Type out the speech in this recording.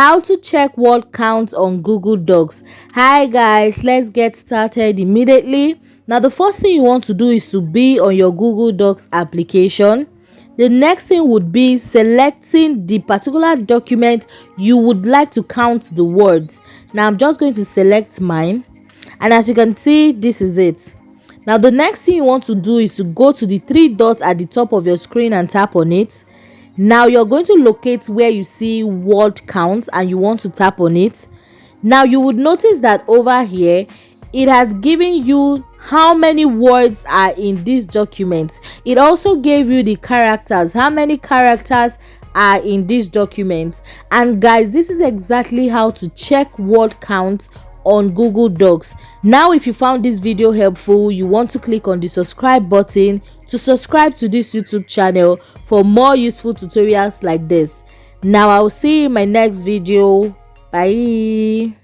How to check word count on Google Docs. Hi guys, let's get started immediately. Now the first thing you want to do is to be on your Google Docs application. The next thing would be selecting the particular document you would like to count the words. Now I'm just going to select mine, and as you can see, this is it. Now the next thing you want to do is to go to the three dots at the top of your screen and tap on it. Now you're going to locate where you see word count and you want to tap on it. Now you would notice that over here it has given you how many words are in this document. It also gave you the characters, how many characters are in this document. And guys, this is exactly how to check word count on Google Docs. Now if you found this video helpful, you want to click on the subscribe button to subscribe to this YouTube channel for more useful tutorials like this. Now I'll see you in my next video. Bye.